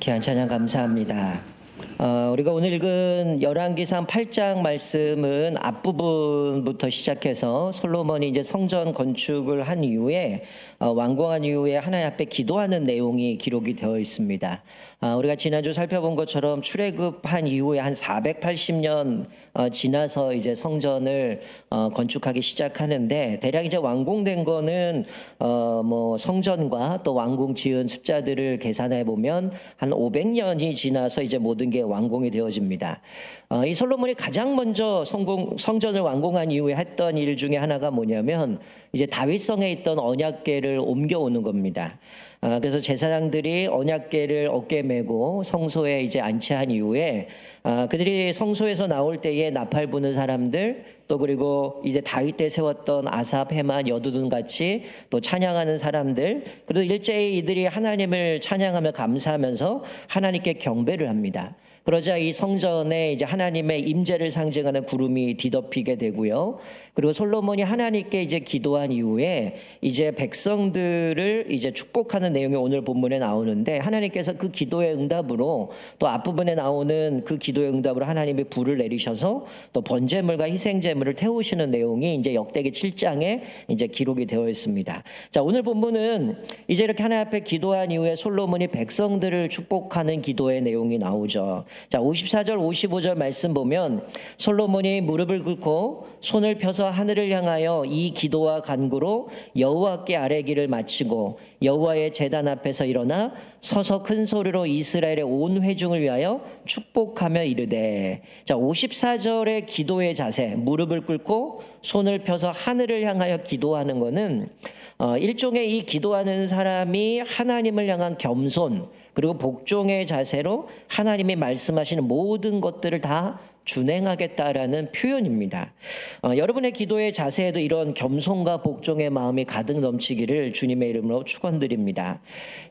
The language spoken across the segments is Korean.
귀한 찬양 감사합니다. 우리가 오늘 읽은 열왕기상 8장 말씀은 앞부분부터 시작해서 솔로몬이 이제 성전 건축을 한 이후에 완공한 이후에 하나님 앞에 기도하는 내용이 기록이 되어 있습니다. 우리가 지난주 살펴본 것처럼 출애굽한 이후에 한 480년 지나서 이제 성전을 건축하기 시작하는데, 대략 이제 완공된 거는 뭐 성전과 또 완공 지은 숫자들을 계산해 보면 한 500년이 지나서 이제 모든 게 완공이 되어집니다. 이 솔로몬이 가장 먼저 성전을 완공한 이후에 했던 일 중에 하나가 뭐냐면 이제 다윗성에 있던 언약궤를 옮겨오는 겁니다. 그래서 제사장들이 언약궤를 어깨에 메고 성소에 이제 안치한 이후에 그들이 성소에서 나올 때에 나팔 부는 사람들, 또 그리고 이제 다윗 때 세웠던 아삽, 헤만, 여두둔 같이 또 찬양하는 사람들, 그리고 일제히 이들이 하나님을 찬양하며 감사하면서 하나님께 경배를 합니다. 그러자 이 성전에 이제 하나님의 임재를 상징하는 구름이 뒤덮이게 되고요. 그리고 솔로몬이 하나님께 이제 기도한 이후에 이제 백성들을 이제 축복하는 내용이 오늘 본문에 나오는데, 하나님께서 그 기도의 응답으로 또 앞부분에 나오는 그 기도의 응답으로 하나님이 불을 내리셔서 또 번제물과 희생제물을 태우시는 내용이 이제 역대기 7장에 이제 기록이 되어 있습니다. 자, 오늘 본문은 이제 이렇게 하나님 앞에 기도한 이후에 솔로몬이 백성들을 축복하는 기도의 내용이 나오죠. 자, 54절 55절 말씀 보면 솔로몬이 무릎을 꿇고 손을 펴서 하늘을 향하여 이 기도와 간구로 여호와께 아뢰기를 마치고 여호와의 제단 앞에서 일어나 서서 큰 소리로 이스라엘의 온 회중을 위하여 축복하며 이르되. 자, 54절의 기도의 자세, 무릎을 꿇고 손을 펴서 하늘을 향하여 기도하는 것은 일종의 이 기도하는 사람이 하나님을 향한 겸손, 그리고 복종의 자세로 하나님이 말씀하시는 모든 것들을 다 준행하겠다라는 표현입니다. 여러분의 기도의 자세에도 이런 겸손과 복종의 마음이 가득 넘치기를 주님의 이름으로 축원드립니다.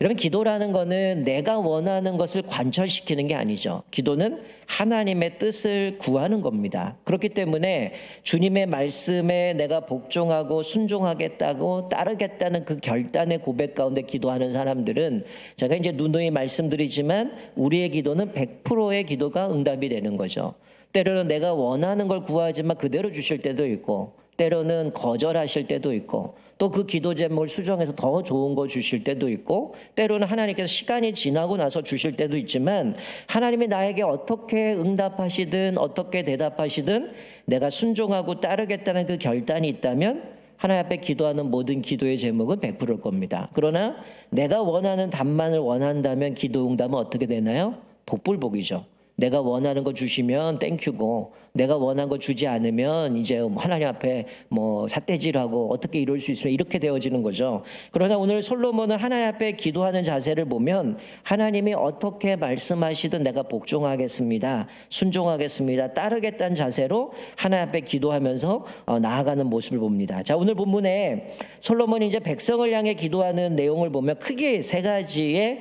여러분, 기도라는 거는 내가 원하는 것을 관철시키는 게 아니죠. 기도는 하나님의 뜻을 구하는 겁니다. 그렇기 때문에 주님의 말씀에 내가 복종하고 순종하겠다고 따르겠다는 그 결단의 고백 가운데 기도하는 사람들은, 제가 이제 누누이 말씀드리지만 우리의 기도는 100%의 기도가 응답이 되는 거죠. 때로는 내가 원하는 걸 구하지만 그대로 주실 때도 있고, 때로는 거절하실 때도 있고, 또 그 기도 제목을 수정해서 더 좋은 거 주실 때도 있고, 때로는 하나님께서 시간이 지나고 나서 주실 때도 있지만, 하나님이 나에게 어떻게 응답하시든 어떻게 대답하시든 내가 순종하고 따르겠다는 그 결단이 있다면 하나님 앞에 기도하는 모든 기도의 제목은 100%일 겁니다. 그러나 내가 원하는 답만을 원한다면 기도 응답은 어떻게 되나요? 복불복이죠. 내가 원하는 거 주시면 땡큐고, 내가 원한 거 주지 않으면 이제 하나님 앞에 뭐 삿대질하고 어떻게 이럴 수 있으면 이렇게 되어지는 거죠. 그러나 오늘 솔로몬은 하나님 앞에 기도하는 자세를 보면 하나님이 어떻게 말씀하시든 내가 복종하겠습니다, 순종하겠습니다, 따르겠다는 자세로 하나님 앞에 기도하면서 나아가는 모습을 봅니다. 자, 오늘 본문에 솔로몬이 이제 백성을 향해 기도하는 내용을 보면 크게 세 가지의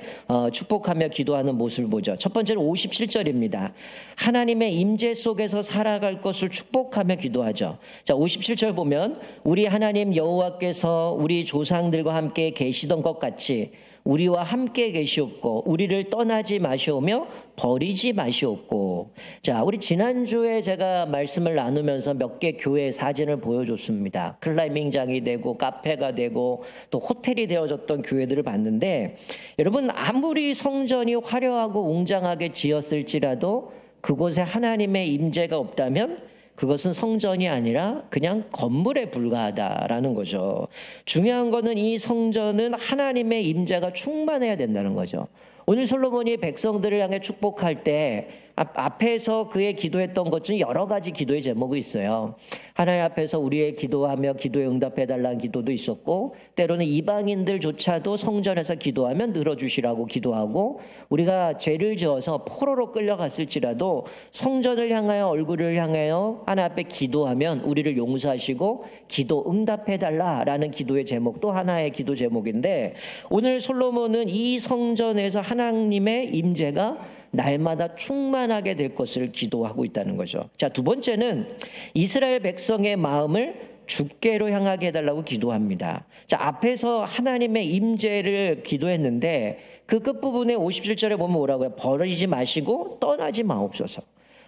축복하며 기도하는 모습을 보죠. 첫 번째는 57절입니다. 하나님의 임재 속에서 살아갈 것을 축복하며 기도하죠. 자, 57절 보면 우리 하나님 여호와께서 우리 조상들과 함께 계시던 것 같이 우리와 함께 계시옵고 우리를 떠나지 마시오며 버리지 마시옵고. 자, 우리 지난주에 제가 말씀을 나누면서 몇 개 교회 사진을 보여줬습니다. 클라이밍장이 되고 카페가 되고 또 호텔이 되어졌던 교회들을 봤는데, 여러분, 아무리 성전이 화려하고 웅장하게 지었을지라도 그곳에 하나님의 임재가 없다면 그것은 성전이 아니라 그냥 건물에 불과하다라는 거죠. 중요한 거는 이 성전은 하나님의 임재가 충만해야 된다는 거죠. 오늘 솔로몬이 백성들을 향해 축복할 때 앞에서 그의 기도했던 것 중 여러 가지 기도의 제목이 있어요. 하나님 앞에서 우리의 기도하며 기도에 응답해달라는 기도도 있었고, 때로는 이방인들조차도 성전에서 기도하면 늘어주시라고 기도하고, 우리가 죄를 지어서 포로로 끌려갔을지라도 성전을 향하여 얼굴을 향하여 하나님 앞에 기도하면 우리를 용서하시고 기도 응답해달라라는 기도의 제목도 하나의 기도 제목인데, 오늘 솔로몬은 이 성전에서 하나님의 임재가 날마다 충만하게 될 것을 기도하고 있다는 거죠. 자, 두 번째는 이스라엘 백성의 마음을 주께로 향하게 해달라고 기도합니다. 자, 앞에서 하나님의 임재를 기도했는데 그 끝부분에 57절에 보면 뭐라고요? 버리지 마시고 떠나지 마옵소서.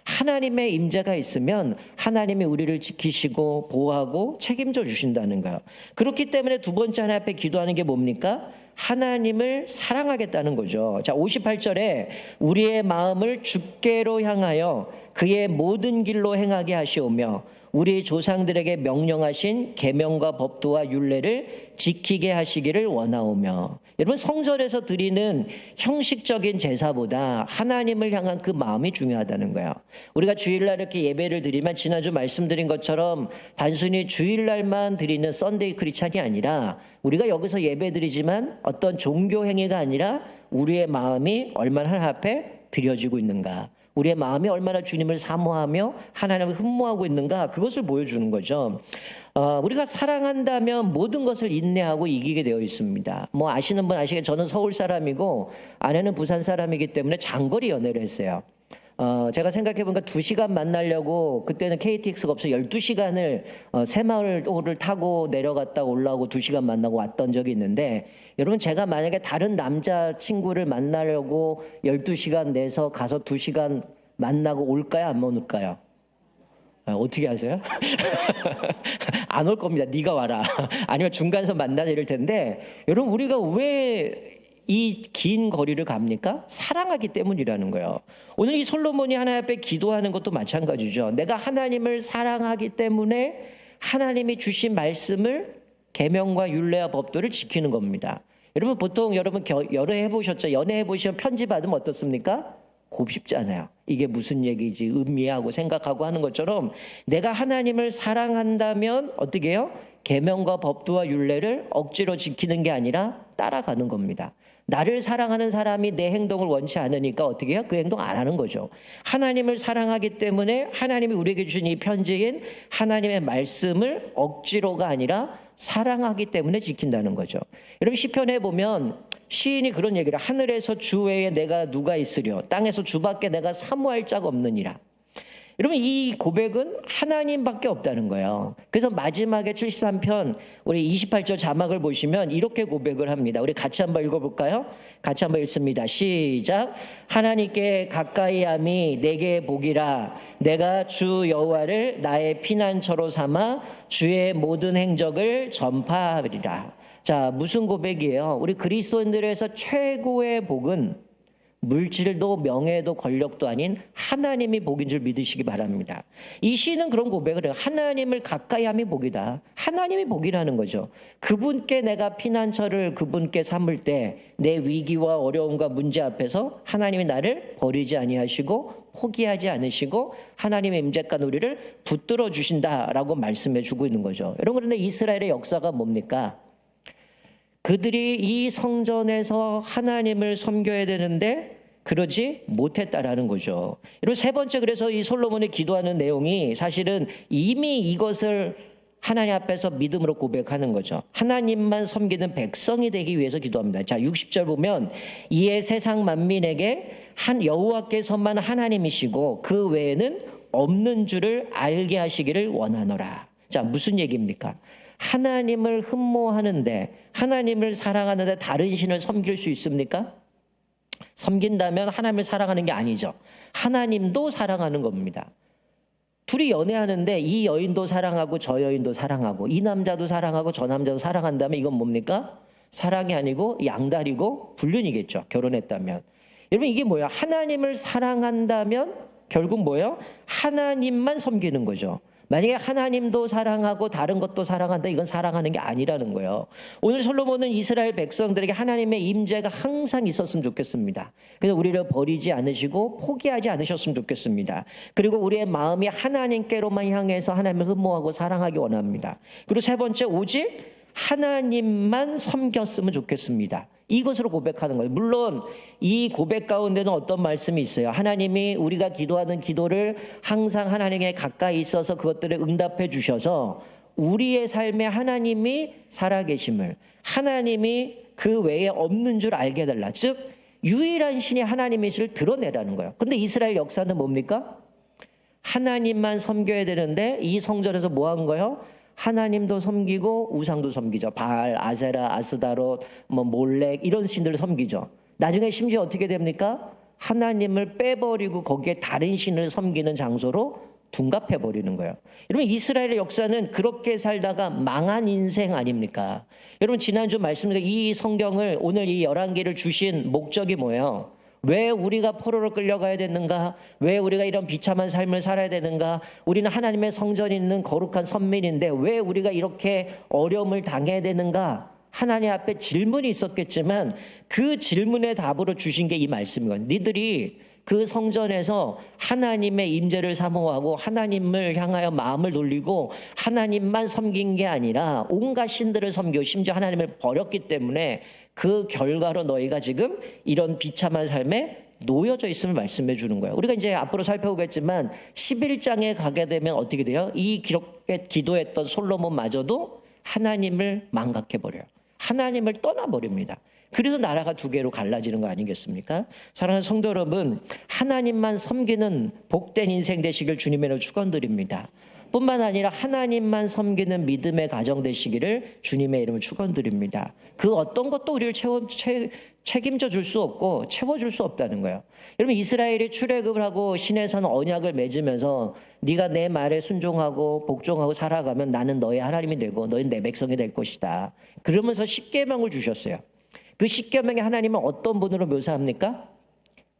하나님의 임재가 있으면 하나님이 우리를 지키시고 보호하고 책임져 주신다는 거예요. 그렇기 때문에 두 번째 하나님 앞에 기도하는 게 뭡니까? 하나님을 사랑하겠다는 거죠. 자, 58절에 우리의 마음을 주께로 향하여 그의 모든 길로 행하게 하시오며 우리 조상들에게 명령하신 계명과 법도와 율례를 지키게 하시기를 원하오며. 여러분, 성전에서 드리는 형식적인 제사보다 하나님을 향한 그 마음이 중요하다는 거예요. 우리가 주일날 이렇게 예배를 드리면 지난주 말씀드린 것처럼 단순히 주일날만 드리는 썬데이 크리스찬이 아니라 우리가 여기서 예배 드리지만 어떤 종교 행위가 아니라 우리의 마음이 얼마나 하나님 앞에 드려지고 있는가, 우리의 마음이 얼마나 주님을 사모하며 하나님을 흠모하고 있는가, 그것을 보여주는 거죠. 우리가 사랑한다면 모든 것을 인내하고 이기게 되어 있습니다. 뭐 아시는 분 아시겠죠? 저는 서울 사람이고 아내는 부산 사람이기 때문에 장거리 연애를 했어요. 제가 생각해보니까 2시간 만나려고 그때는 KTX가 없어 12시간을 새마을호를 타고 내려갔다 올라오고 2시간 만나고 왔던 적이 있는데, 여러분 제가 만약에 다른 남자친구를 만나려고 12시간 내서 가서 2시간 만나고 올까요? 안 올까요? 어떻게 하세요? 안 올 겁니다. 네가 와라. 아니면 중간에서 만나자 이럴 텐데, 여러분 우리가 왜 이 긴 거리를 갑니까? 사랑하기 때문이라는 거예요. 오늘 이 솔로몬이 하나님 앞에 기도하는 것도 마찬가지죠. 내가 하나님을 사랑하기 때문에 하나님이 주신 말씀을 계명과 율례와 법도를 지키는 겁니다. 여러분 보통 여러분 연애해 보셨죠? 연애해 보시면 편지 받으면 어떻습니까? 곱씹지 않아요. 이게 무슨 얘기지 음미하고 생각하고 하는 것처럼 내가 하나님을 사랑한다면 어떻게 해요? 계명과 법도와 율례를 억지로 지키는 게 아니라 따라가는 겁니다. 나를 사랑하는 사람이 내 행동을 원치 않으니까 어떻게 해요? 그 행동 안 하는 거죠. 하나님을 사랑하기 때문에 하나님이 우리에게 주신 이 편지인 하나님의 말씀을 억지로가 아니라 사랑하기 때문에 지킨다는 거죠. 여러분 시편에 보면 시인이 그런 얘기를, 하늘에서 주 외에 내가 누가 있으려, 땅에서 주밖에 내가 사모할 자가 없느니라. 여러분 이 고백은 하나님밖에 없다는 거예요. 그래서 마지막에 73편 우리 28절 자막을 보시면 이렇게 고백을 합니다. 우리 같이 한번 읽어볼까요? 같이 한번 읽습니다. 시작. 하나님께 가까이함이 내게 복이라. 내가 주 여호와를 나의 피난처로 삼아 주의 모든 행적을 전파하리라. 자, 무슨 고백이에요? 우리 그리스도인들에서 최고의 복은 물질도 명예도 권력도 아닌 하나님이 복인 줄 믿으시기 바랍니다. 이 시는 그런 고백을 해요. 하나님을 가까이 함이 복이다. 하나님이 복이라는 거죠. 그분께 내가 피난처를 그분께 삼을 때 내 위기와 어려움과 문제 앞에서 하나님이 나를 버리지 아니하시고 포기하지 않으시고 하나님의 임재가 우리를 붙들어 주신다라고 말씀해 주고 있는 거죠. 여러분 그런데 이스라엘의 역사가 뭡니까? 그들이 이 성전에서 하나님을 섬겨야 되는데 그러지 못했다라는 거죠. 여러분 세 번째, 그래서 이 솔로몬이 기도하는 내용이 사실은 이미 이것을 하나님 앞에서 믿음으로 고백하는 거죠. 하나님만 섬기는 백성이 되기 위해서 기도합니다. 자, 60절 보면 이에 세상 만민에게 한 여호와께서만 하나님이시고 그 외에는 없는 줄을 알게 하시기를 원하노라. 자, 무슨 얘기입니까? 하나님을 흠모하는데, 하나님을 사랑하는데 다른 신을 섬길 수 있습니까? 섬긴다면 하나님을 사랑하는 게 아니죠. 하나님도 사랑하는 겁니다. 둘이 연애하는데 이 여인도 사랑하고 저 여인도 사랑하고 이 남자도 사랑하고 저 남자도 사랑한다면 이건 뭡니까? 사랑이 아니고 양다리고 불륜이겠죠. 결혼했다면. 여러분 이게 뭐야? 하나님을 사랑한다면 결국 뭐예요? 하나님만 섬기는 거죠. 만약에 하나님도 사랑하고 다른 것도 사랑한다, 이건 사랑하는 게 아니라는 거예요. 오늘 솔로몬은 이스라엘 백성들에게 하나님의 임재가 항상 있었으면 좋겠습니다. 그래서 우리를 버리지 않으시고 포기하지 않으셨으면 좋겠습니다. 그리고 우리의 마음이 하나님께로만 향해서 하나님을 흠모하고 사랑하기 원합니다. 그리고 세 번째, 오직 하나님만 섬겼으면 좋겠습니다. 이것으로 고백하는 거예요. 물론 이 고백 가운데는 어떤 말씀이 있어요. 하나님이 우리가 기도하는 기도를 항상 하나님께 가까이 있어서 그것들을 응답해 주셔서 우리의 삶에 하나님이 살아계심을, 하나님이 그 외에 없는 줄 알게 해달라. 즉 유일한 신이 하나님이실 드러내라는 거예요. 그런데 이스라엘 역사는 뭡니까? 하나님만 섬겨야 되는데 이 성전에서 뭐 한 거예요? 하나님도 섬기고 우상도 섬기죠. 바알, 아세라, 아스다롯, 몰렉 이런 신들을 섬기죠. 나중에 심지어 어떻게 됩니까? 하나님을 빼버리고 거기에 다른 신을 섬기는 장소로 둔갑해버리는 거예요. 여러분, 이스라엘의 역사는 그렇게 살다가 망한 인생 아닙니까? 여러분, 지난주 말씀드린 이 성경을, 오늘 이 열왕기를 주신 목적이 뭐예요? 왜 우리가 포로로 끌려가야 되는가? 왜 우리가 이런 비참한 삶을 살아야 되는가? 우리는 하나님의 성전이 있는 거룩한 선민인데 왜 우리가 이렇게 어려움을 당해야 되는가? 하나님 앞에 질문이 있었겠지만 그 질문의 답으로 주신 게 이 말씀이거든요. 니들이 그 성전에서 하나님의 임재를 사모하고 하나님을 향하여 마음을 돌리고 하나님만 섬긴 게 아니라 온갖 신들을 섬기고 심지어 하나님을 버렸기 때문에 그 결과로 너희가 지금 이런 비참한 삶에 놓여져 있음을 말씀해 주는 거예요. 우리가 이제 앞으로 살펴보겠지만 11장에 가게 되면 어떻게 돼요? 이 기록에 기도했던 솔로몬마저도 하나님을 망각해 버려요. 하나님을 떠나버립니다. 그래서 나라가 두 개로 갈라지는 거 아니겠습니까? 사랑하는 성도 여러분, 하나님만 섬기는 복된 인생 되시길 주님으로 축원드립니다. 뿐만 아니라 하나님만 섬기는 믿음의 가정 되시기를 주님의 이름으로 축원드립니다. 그 어떤 것도 우리를 책임져 줄 수 없고 채워줄 수 없다는 거예요. 여러분, 이스라엘이 출애굽을 하고 시내산 언약을 맺으면서 네가 내 말에 순종하고 복종하고 살아가면 나는 너의 하나님이 되고 너희는 내 백성이 될 것이다. 그러면서 십계명을 주셨어요. 그 십계명의 하나님은 어떤 분으로 묘사합니까?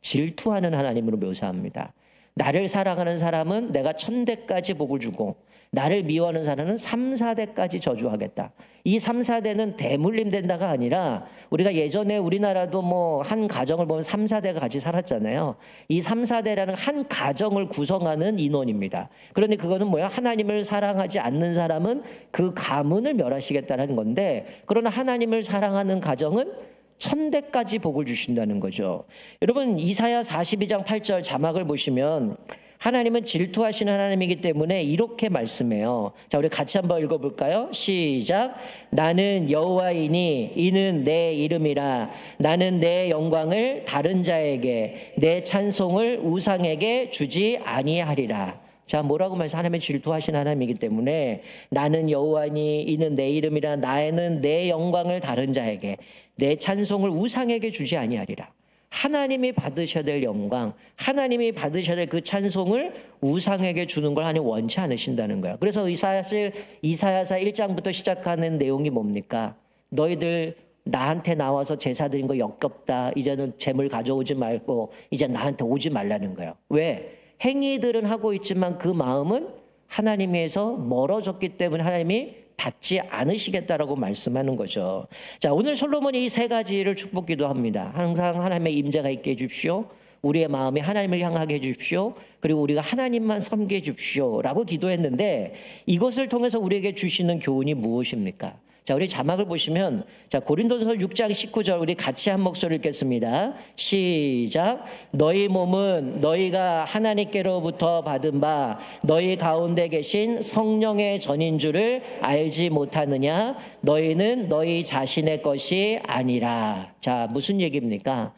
질투하는 하나님으로 묘사합니다. 나를 사랑하는 사람은 내가 1000대까지 복을 주고 나를 미워하는 사람은 3, 4대까지 저주하겠다. 이 3, 4대는 대물림 된다가 아니라 우리가 예전에 우리나라도 뭐 한 가정을 보면 3, 4대가 같이 살았잖아요. 이 3, 4대라는 한 가정을 구성하는 인원입니다. 그런데 그거는 뭐야? 하나님을 사랑하지 않는 사람은 그 가문을 멸하시겠다는 건데, 그러나 하나님을 사랑하는 가정은 1000대까지 복을 주신다는 거죠. 여러분, 이사야 42장 8절 자막을 보시면 하나님은 질투하시는 하나님이기 때문에 이렇게 말씀해요. 자, 우리 같이 한번 읽어볼까요? 시작. 나는 여호와이니 이는 내 이름이라. 나는 내 영광을 다른 자에게 내 찬송을 우상에게 주지 아니하리라. 자, 뭐라고 말해서 하나님의 질투하신 하나님이기 때문에 나는 여호와니 이는 내 이름이라. 나는 내 영광을 다른 자에게 내 찬송을 우상에게 주지 아니하리라. 하나님이 받으셔야 될 영광, 하나님이 받으셔야 될 그 찬송을 우상에게 주는 걸 하나님 원치 않으신다는 거예요. 그래서 이사야서 1장부터 시작하는 내용이 뭡니까? 너희들 나한테 나와서 제사 드린 거 역겹다. 이제는 재물 가져오지 말고 이제 나한테 오지 말라는 거예요. 왜? 행위들은 하고 있지만 그 마음은 하나님에서 멀어졌기 때문에 하나님이 받지 않으시겠다라고 말씀하는 거죠. 자, 오늘 솔로몬이 이 세 가지를 축복 기도합니다. 항상 하나님의 임재가 있게 해주십시오. 우리의 마음이 하나님을 향하게 해주십시오. 그리고 우리가 하나님만 섬게 해주십시오 라고 기도했는데, 이것을 통해서 우리에게 주시는 교훈이 무엇입니까? 자, 우리 자막을 보시면, 자, 고린도전서 6장 19절 우리 같이 한 목소리 읽겠습니다. 시작. 너희 몸은 너희가 하나님께로부터 받은 바 너희 가운데 계신 성령의 전인 줄을 알지 못하느냐? 너희는 너희 자신의 것이 아니라. 자, 무슨 얘기입니까?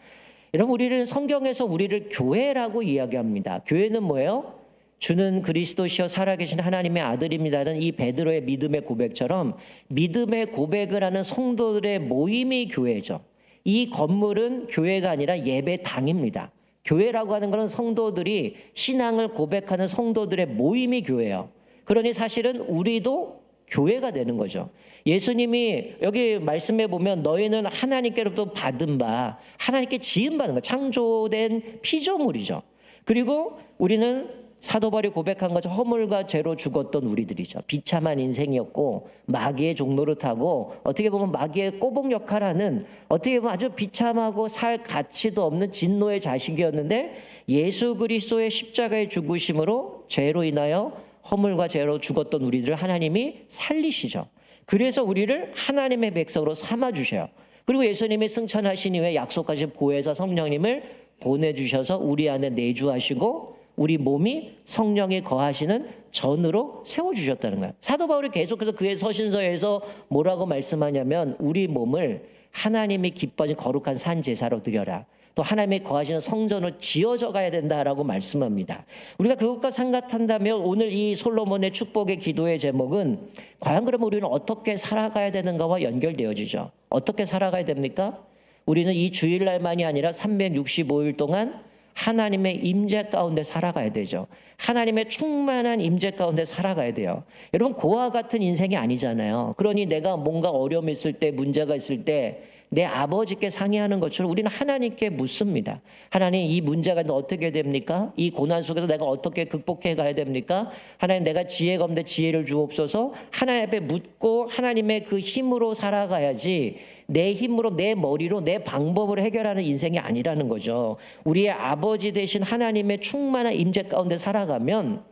여러분, 우리를 성경에서 우리를 교회라고 이야기합니다. 교회는 뭐예요? 주는 그리스도시여 살아계신 하나님의 아들입니다는 이 베드로의 믿음의 고백처럼 믿음의 고백을 하는 성도들의 모임이 교회죠. 이 건물은 교회가 아니라 예배당입니다. 교회라고 하는 것은 성도들이 신앙을 고백하는 성도들의 모임이 교회예요. 그러니 사실은 우리도 교회가 되는 거죠. 예수님이 여기 말씀해 보면 너희는 하나님께로부터 받은 바, 하나님께 지음받은 거, 창조된 피조물이죠. 그리고 우리는 사도 바울이 고백한 것처럼 허물과 죄로 죽었던 우리들이죠. 비참한 인생이었고 마귀의 종노릇 하고 어떻게 보면 마귀의 꼬복 역할하는, 어떻게 보면 아주 비참하고 살 가치도 없는 진노의 자식이었는데 예수 그리스도의 십자가의 죽으심으로 죄로 인하여 허물과 죄로 죽었던 우리들을 하나님이 살리시죠. 그래서 우리를 하나님의 백성으로 삼아주셔요. 그리고 예수님이 승천하신 이후에 약속하신 보혜사 성령님을 보내주셔서 우리 안에 내주하시고 우리 몸이 성령이 거하시는 전으로 세워주셨다는 거예요. 사도 바울이 계속해서 그의 서신서에서 뭐라고 말씀하냐면 우리 몸을 하나님이 기뻐하신 거룩한 산 제사로 드려라. 또 하나님이 거하시는 성전을 지어져 가야 된다라고 말씀합니다. 우리가 그것과 상같한다면 오늘 이 솔로몬의 축복의 기도의 제목은 과연 그러면 우리는 어떻게 살아가야 되는가와 연결되어지죠. 어떻게 살아가야 됩니까? 우리는 이 주일날만이 아니라 365일 동안 하나님의 임재 가운데 살아가야 되죠. 하나님의 충만한 임재 가운데 살아가야 돼요. 여러분, 그와 같은 인생이 아니잖아요. 그러니 내가 뭔가 어려움이 있을 때, 문제가 있을 때 내 아버지께 상의하는 것처럼 우리는 하나님께 묻습니다. 하나님, 이 문제가 어떻게 됩니까? 이 고난 속에서 내가 어떻게 극복해 가야 됩니까? 하나님, 내가 지혜가 없는데 지혜를 주옵소서. 하나님 앞에 묻고 하나님의 그 힘으로 살아가야지, 내 힘으로, 내 머리로, 내 방법으로 해결하는 인생이 아니라는 거죠. 우리의 아버지 되신 하나님의 충만한 임재 가운데 살아가면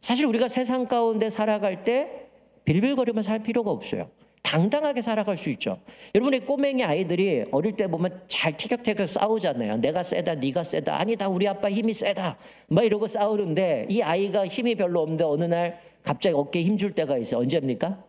사실 우리가 세상 가운데 살아갈 때 빌빌거리며 살 필요가 없어요. 당당하게 살아갈 수 있죠. 여러분의 꼬맹이 아이들이 어릴 때 보면 잘 티격태격 싸우잖아요. 내가 세다, 네가 세다, 아니다, 우리 아빠 힘이 세다, 막 이러고 싸우는데, 이 아이가 힘이 별로 없는데 어느 날 갑자기 어깨에 힘줄 때가 있어요. 언제입니까?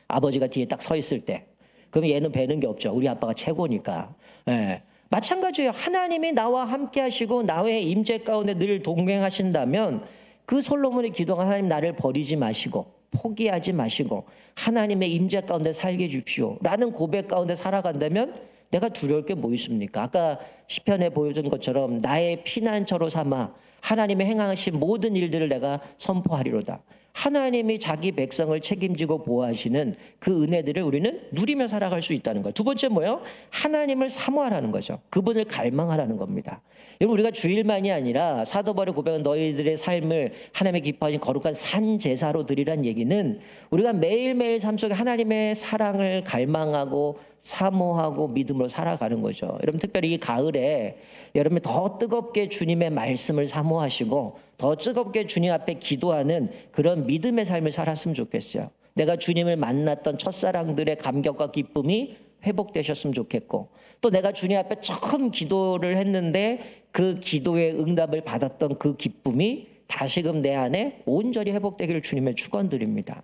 아버지가 뒤에 딱 서 있을 때. 그럼 얘는 배는 게 없죠. 우리 아빠가 최고니까. 예. 마찬가지예요. 하나님이 나와 함께 하시고 나의 임재 가운데 늘 동행하신다면, 그 솔로몬의 기도가 하나님, 나를 버리지 마시고 포기하지 마시고 하나님의 임재 가운데 살게 해주십시오 라는 고백 가운데 살아간다면 내가 두려울 게 뭐 있습니까? 아까 시편에 보여준 것처럼 나의 피난처로 삼아 하나님의 행하신 모든 일들을 내가 선포하리로다. 하나님이 자기 백성을 책임지고 보호하시는 그 은혜들을 우리는 누리며 살아갈 수 있다는 거예요. 두 번째 뭐예요? 하나님을 사모하라는 거죠. 그분을 갈망하라는 겁니다. 여러분, 우리가 주일만이 아니라 사도 바울의 고백은 너희들의 삶을 하나님의 기뻐하신 거룩한 산 제사로 드리란 얘기는 우리가 매일매일 삶 속에 하나님의 사랑을 갈망하고 사모하고 믿음으로 살아가는 거죠. 여러분, 특별히 이 가을에 여러분이 더 뜨겁게 주님의 말씀을 사모하시고 더 뜨겁게 주님 앞에 기도하는 그런 믿음의 삶을 살았으면 좋겠어요. 내가 주님을 만났던 첫사랑들의 감격과 기쁨이 회복되셨으면 좋겠고, 또 내가 주님 앞에 처음 기도를 했는데 그 기도의 응답을 받았던 그 기쁨이 다시금 내 안에 온전히 회복되기를 주님의 축원드립니다.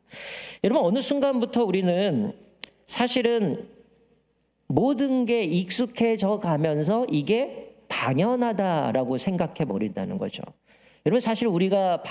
여러분, 어느 순간부터 우리는 사실은 모든 게 익숙해져 가면서 이게 당연하다라고 생각해 버린다는 거죠. 여러분, 사실 우리가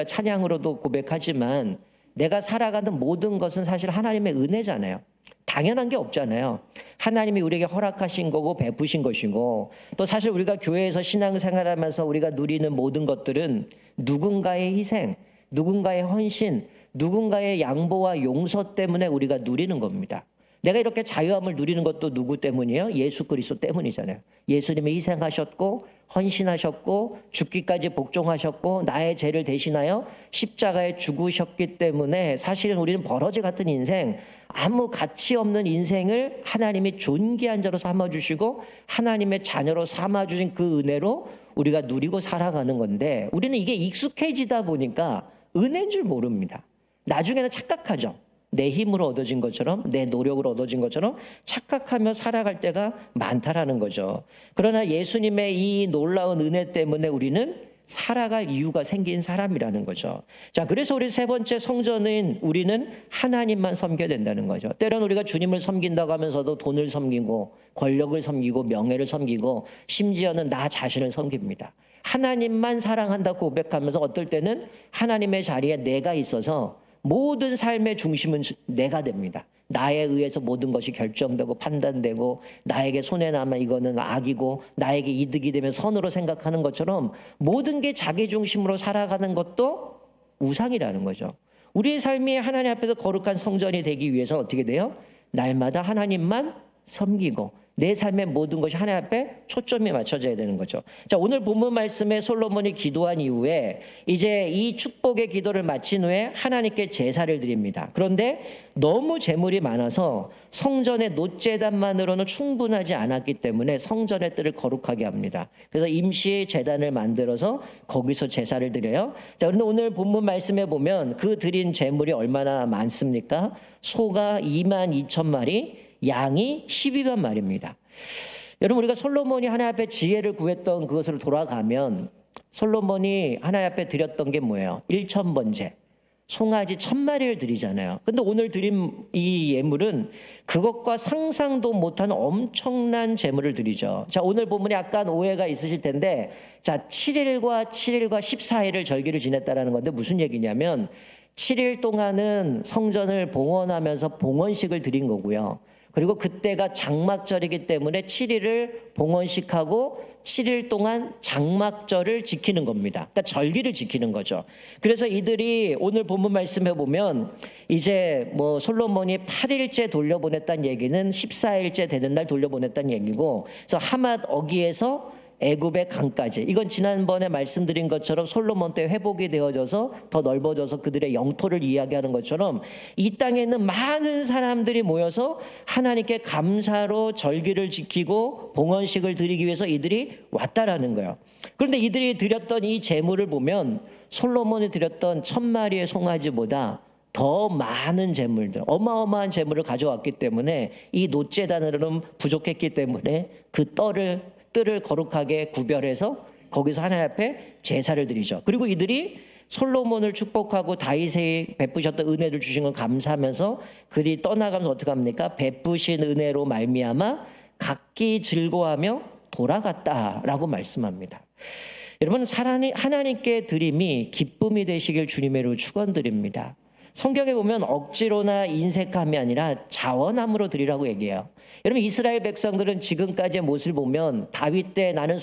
찬양으로도 고백하지만 내가 살아가는 모든 것은 사실 하나님의 은혜잖아요. 당연한 게 없잖아요. 하나님이 우리에게 허락하신 거고 베푸신 것이고, 또 사실 우리가 교회에서 신앙생활하면서 우리가 누리는 모든 것들은 누군가의 희생, 누군가의 헌신, 누군가의 양보와 용서 때문에 우리가 누리는 겁니다. 내가 이렇게 자유함을 누리는 것도 누구 때문이에요? 예수 그리스도 때문이잖아요. 예수님이 희생하셨고 헌신하셨고 죽기까지 복종하셨고 나의 죄를 대신하여 십자가에 죽으셨기 때문에 사실은 우리는 버러지 같은 인생, 아무 가치 없는 인생을 하나님이 존귀한 자로 삼아주시고 하나님의 자녀로 삼아주신 그 은혜로 우리가 누리고 살아가는 건데, 우리는 이게 익숙해지다 보니까 은혜인 줄 모릅니다. 나중에는 착각하죠. 내 힘으로 얻어진 것처럼, 내 노력으로 얻어진 것처럼 착각하며 살아갈 때가 많다라는 거죠. 그러나 예수님의 이 놀라운 은혜 때문에 우리는 살아갈 이유가 생긴 사람이라는 거죠. 자, 그래서 우리 세 번째 성전은 우리는 하나님만 섬겨야 된다는 거죠. 때로는 우리가 주님을 섬긴다고 하면서도 돈을 섬기고 권력을 섬기고 명예를 섬기고 심지어는 나 자신을 섬깁니다. 하나님만 사랑한다고 고백하면서 어떨 때는 하나님의 자리에 내가 있어서 모든 삶의 중심은 내가 됩니다. 나에 의해서 모든 것이 결정되고 판단되고 나에게 손해나면 이거는 악이고 나에게 이득이 되면 선으로 생각하는 것처럼 모든 게 자기 중심으로 살아가는 것도 우상이라는 거죠. 우리의 삶이 하나님 앞에서 거룩한 성전이 되기 위해서 어떻게 돼요? 날마다 하나님만 섬기고 내 삶의 모든 것이 하나님 앞에 초점이 맞춰져야 되는 거죠. 자, 오늘 본문 말씀에 솔로몬이 기도한 이후에 이제 이 축복의 기도를 마친 후에 하나님께 제사를 드립니다. 그런데 너무 재물이 많아서 성전의 놋제단만으로는 충분하지 않았기 때문에 성전의 뜰을 거룩하게 합니다. 그래서 임시 제단을 만들어서 거기서 제사를 드려요. 자, 그런데 오늘 본문 말씀에 보면 그 드린 제물이 얼마나 많습니까? 소가 22,000마리, 양이 12만 마리입니다. 여러분, 우리가 솔로몬이 하나님 앞에 지혜를 구했던 그것으로 돌아가면 솔로몬이 하나님 앞에 드렸던 게 뭐예요? 1,000번제, 송아지 1,000마리를 드리잖아요. 근데 오늘 드린 이 예물은 그것과 상상도 못한 엄청난 제물을 드리죠. 자, 오늘 본문에 약간 오해가 있으실 텐데, 자, 7일과 14일을 절기를 지냈다라는 건데 무슨 얘기냐면 7일 동안은 성전을 봉헌하면서 봉헌식을 드린 거고요. 그리고 그때가 장막절이기 때문에 7일을 봉헌식하고 7일 동안 장막절을 지키는 겁니다. 그러니까 절기를 지키는 거죠. 그래서 이들이 오늘 본문 말씀해 보면 이제 뭐 솔로몬이 8일째 돌려보냈다는 얘기는 14일째 되는 날 돌려보냈다는 얘기고, 그래서 하맛 어기에서 애굽의 강까지, 이건 지난번에 말씀드린 것처럼 솔로몬 때 회복이 되어져서 더 넓어져서 그들의 영토를 이야기하는 것처럼 이 땅에 있는 많은 사람들이 모여서 하나님께 감사로 절기를 지키고 봉헌식을 드리기 위해서 이들이 왔다라는 거예요. 그런데 이들이 드렸던 이 제물을 보면 솔로몬이 드렸던 1000마리의 송아지보다 더 많은 제물들, 어마어마한 제물을 가져왔기 때문에 이 놋제단으로는 부족했기 때문에 그 뜰을 거룩하게 구별해서 거기서 하나님 앞에 제사를 드리죠. 그리고 이들이 솔로몬을 축복하고 다윗이 베푸셨던 은혜를 주신 건 감사하면서 그들이 떠나가면서 어떻게 합니까? 베푸신 은혜로 말미암아 각기 즐거워하며 돌아갔다라고 말씀합니다. 여러분, 하나님께 드림이 기쁨이 되시길 주님의 이름으로 축원드립니다. 성경에 보면 억지로나 인색함이 아니라 자원함으로 드리라고 얘기해요. 여러분, 이스라엘 백성들은 지금까지의 모습을 보면 다윗 때 나는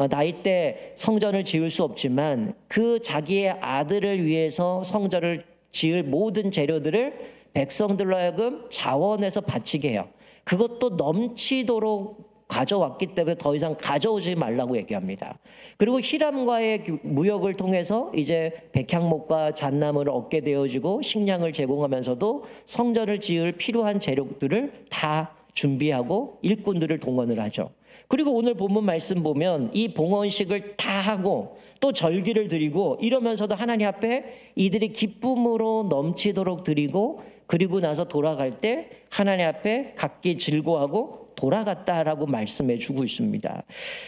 다윗 때 성전을 지을 수 없지만 그 자기의 아들을 위해서 성전을 지을 모든 재료들을 백성들로 하여금 자원해서 바치게 해요. 그것도 넘치도록 가져왔기 때문에 더 이상 가져오지 말라고 얘기합니다. 그리고 히람과의 무역을 통해서 이제 백향목과 잣나무를 얻게 되어지고 식량을 제공하면서도 성전을 지을 필요한 재료들을 다 준비하고 일꾼들을 동원을 하죠. 그리고 오늘 본문 말씀 보면 이 봉헌식을 다 하고 또 절기를 드리고 이러면서도 하나님 앞에 이들이 기쁨으로 넘치도록 드리고, 그리고 나서 돌아갈 때 하나님 앞에 각기 즐거워하고 돌아갔다라고 말씀해 주고 있습니다.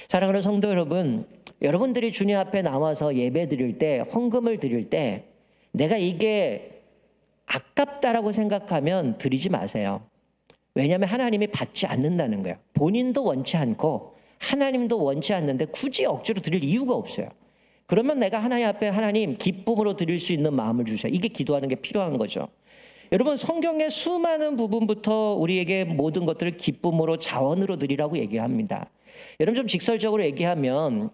사랑하는 성도 여러분, 여러분들이 주님 앞에 나와서 예배 드릴 때, 헌금을 드릴 때 내가 이게 아깝다라고 생각하면 드리지 마세요. 왜냐하면 하나님이 받지 않는다는 거예요. 본인도 원치 않고 하나님도 원치 않는데 굳이 억지로 드릴 이유가 없어요. 그러면 내가 하나님 앞에 하나님 기쁨으로 드릴 수 있는 마음을 주세요. 이게 기도하는 게 필요한 거죠. 여러분, 성경의 수많은 부분부터 우리에게 모든 것들을 기쁨으로 자원으로 드리라고 얘기합니다. 여러분, 좀 직설적으로 얘기하면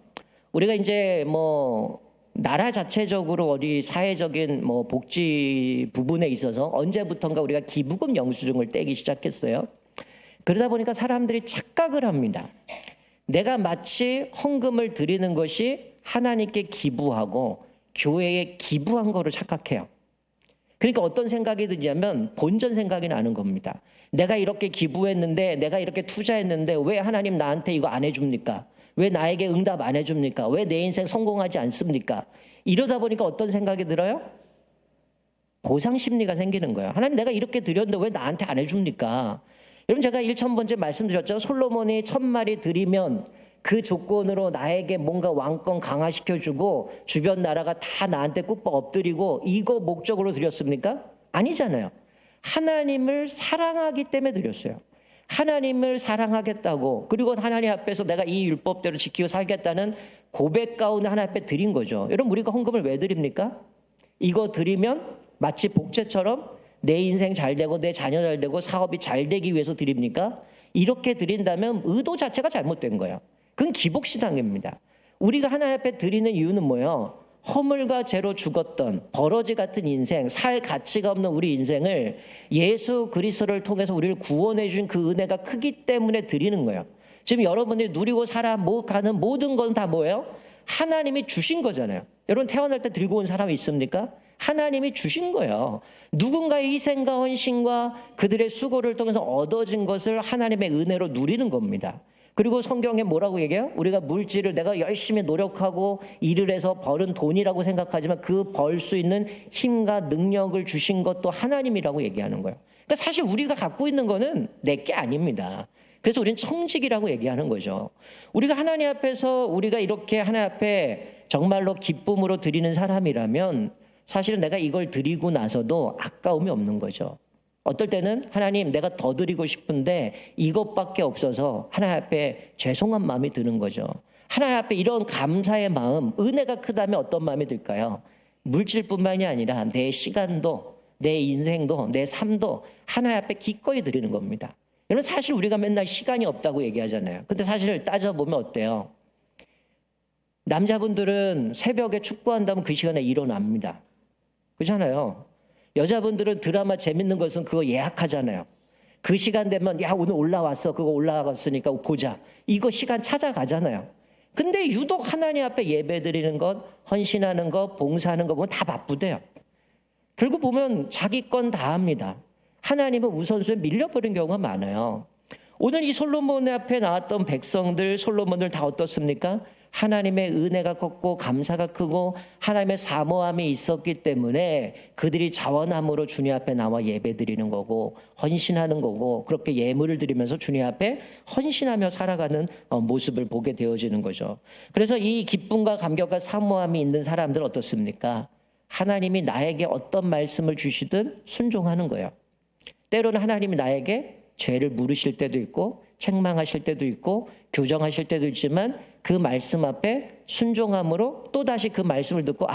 우리가 이제 뭐 나라 자체적으로 어디 사회적인 뭐 복지 부분에 있어서 언제부턴가 우리가 기부금 영수증을 떼기 시작했어요. 그러다 보니까 사람들이 착각을 합니다. 내가 마치 헌금을 드리는 것이 하나님께 기부하고 교회에 기부한 거로 착각해요. 그러니까 어떤 생각이 드냐면 본전 생각이 나는 겁니다. 내가 이렇게 기부했는데, 내가 이렇게 투자했는데 왜 하나님 나한테 이거 안 해줍니까? 왜 나에게 응답 안 해줍니까? 왜 내 인생 성공하지 않습니까? 이러다 보니까 어떤 생각이 들어요? 보상 심리가 생기는 거예요. 하나님, 내가 이렇게 드렸는데 왜 나한테 안 해줍니까? 여러분, 제가 1000번째 말씀드렸죠. 솔로몬이 1000마리 드리면 그 조건으로 나에게 뭔가 왕권 강화시켜주고 주변 나라가 다 나한테 꾹 엎드리고 이거 목적으로 드렸습니까? 아니잖아요. 하나님을 사랑하기 때문에 드렸어요. 하나님을 사랑하겠다고, 그리고 하나님 앞에서 내가 이 율법대로 지키고 살겠다는 고백 가운데 하나님 앞에 드린 거죠. 여러분, 우리가 헌금을 왜 드립니까? 이거 드리면 마치 복제처럼 내 인생 잘 되고 내 자녀 잘 되고 사업이 잘 되기 위해서 드립니까? 이렇게 드린다면 의도 자체가 잘못된 거예요. 그건 기복신앙입니다. 우리가 하나님 앞에 드리는 이유는 뭐예요? 허물과 죄로 죽었던 버러지 같은 인생, 살 가치가 없는 우리 인생을 예수 그리스도를 통해서 우리를 구원해 준 그 은혜가 크기 때문에 드리는 거예요. 지금 여러분들이 누리고 살아가는 모든 건 다 뭐예요? 하나님이 주신 거잖아요. 여러분, 태어날 때 들고 온 사람이 있습니까? 하나님이 주신 거예요. 누군가의 희생과 헌신과 그들의 수고를 통해서 얻어진 것을 하나님의 은혜로 누리는 겁니다. 그리고 성경에 뭐라고 얘기해요? 우리가 물질을 내가 열심히 노력하고 일을 해서 벌은 돈이라고 생각하지만 그 벌 수 있는 힘과 능력을 주신 것도 하나님이라고 얘기하는 거예요. 그러니까 사실 우리가 갖고 있는 거는 내게 아닙니다. 그래서 우리는 청직이라고 얘기하는 거죠. 우리가 하나님 앞에서 우리가 이렇게 하나님 앞에 정말로 기쁨으로 드리는 사람이라면 사실은 내가 이걸 드리고 나서도 아까움이 없는 거죠. 어떨 때는 하나님, 내가 더 드리고 싶은데 이것밖에 없어서 하나님 앞에 죄송한 마음이 드는 거죠. 하나님 앞에 이런 감사의 마음, 은혜가 크다면 어떤 마음이 들까요? 물질뿐만이 아니라 내 시간도, 내 인생도 내 삶도 하나님 앞에 기꺼이 드리는 겁니다. 여러분 사실 우리가 맨날 시간이 없다고 얘기하잖아요. 근데 사실 따져보면 어때요? 남자분들은 새벽에 축구한다면 그 시간에 일어납니다. 그렇잖아요. 여자분들은 드라마 재밌는 것은 그거 예약하잖아요. 그 시간 되면 야 오늘 올라왔어. 그거 올라왔으니까 보자. 이거 시간 찾아가잖아요. 근데 유독 하나님 앞에 예배 드리는 것, 헌신하는 것, 봉사하는 것 보면 다 바쁘대요. 결국 보면 자기 건 다 합니다. 하나님은 우선순위에 밀려버린 경우가 많아요. 오늘 이 솔로몬 앞에 나왔던 백성들, 솔로몬들 다 어떻습니까? 하나님의 은혜가 컸고 감사가 크고 하나님의 사모함이 있었기 때문에 그들이 자원함으로 주님 앞에 나와 예배드리는 거고 헌신하는 거고 그렇게 예물을 드리면서 주님 앞에 헌신하며 살아가는 모습을 보게 되어지는 거죠. 그래서 이 기쁨과 감격과 사모함이 있는 사람들 어떻습니까? 하나님이 나에게 어떤 말씀을 주시든 순종하는 거예요. 때로는 하나님이 나에게 죄를 물으실 때도 있고 책망하실 때도 있고 교정하실 때도 있지만 그 말씀 앞에 순종함으로 또다시 그 말씀을 듣고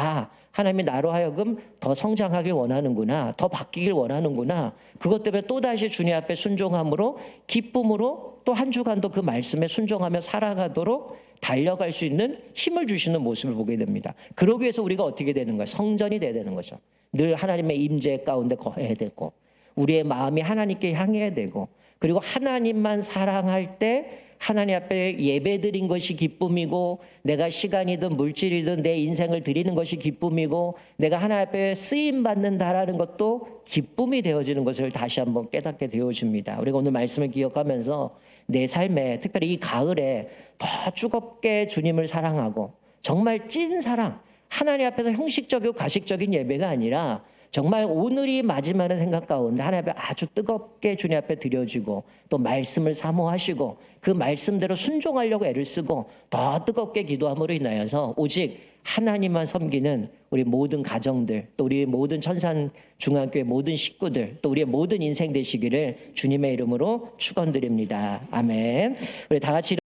하나님이 나로 하여금 더 성장하길 원하는구나, 더 바뀌길 원하는구나. 그것 때문에 또다시 주님 앞에 순종함으로 기쁨으로 또 한 주간도 그 말씀에 순종하며 살아가도록 달려갈 수 있는 힘을 주시는 모습을 보게 됩니다. 그러기 위해서 우리가 어떻게 되는 거예요? 성전이 돼야 되는 거죠. 늘 하나님의 임재 가운데 거해야 되고 우리의 마음이 하나님께 향해야 되고 그리고 하나님만 사랑할 때 하나님 앞에 예배드린 것이 기쁨이고 내가 시간이든 물질이든 내 인생을 드리는 것이 기쁨이고 내가 하나님 앞에 쓰임받는다라는 것도 기쁨이 되어지는 것을 다시 한번 깨닫게 되어집니다. 우리가 오늘 말씀을 기억하면서 내 삶에 특별히 이 가을에 더 뜨겁게 주님을 사랑하고 정말 찐 사랑, 하나님 앞에서 형식적이고 가식적인 예배가 아니라 정말 오늘이 마지막인 생각 가운데 하나님 앞에 아주 뜨겁게 주님 앞에 드려지고 또 말씀을 사모하시고 그 말씀대로 순종하려고 애를 쓰고 더 뜨겁게 기도함으로 인하여서 오직 하나님만 섬기는 우리 모든 가정들 또 우리 모든 천산중앙교회 모든 식구들 또 우리의 모든 인생 되시기를 주님의 이름으로 축원드립니다. 아멘. 우리 다 같이